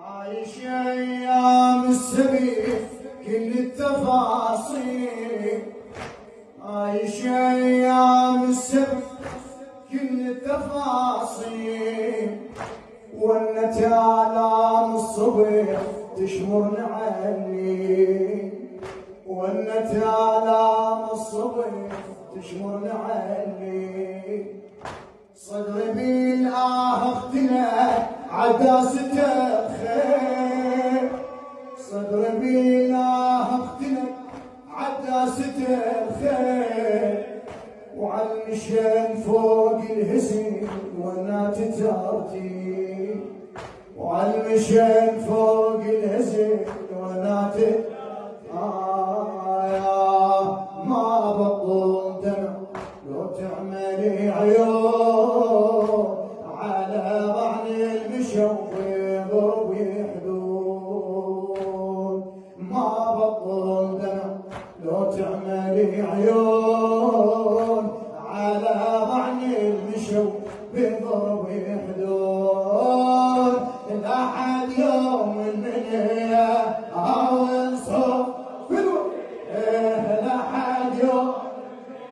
عايش ايام السبيل كل التفاصيل، عايش ايام السبيل كل التفاصيل، ولت آلام الصبح تشمرن عني، ولت آلام الصبح تشمرن عني، صدري بالآه اختلى عداسته بخير، صدري بالآه اختلى عداسته بخير، وعالمشان فوق الهزيل وانا تتارتي، وعالمشان فوق الهزيل وانا ما بطل دمع لو تعملي عيون على ضعن المشوق يضرب ويحدون، ما بطل دمع لو تعملي عيون على ضعن المشوق يضرب ويحدون.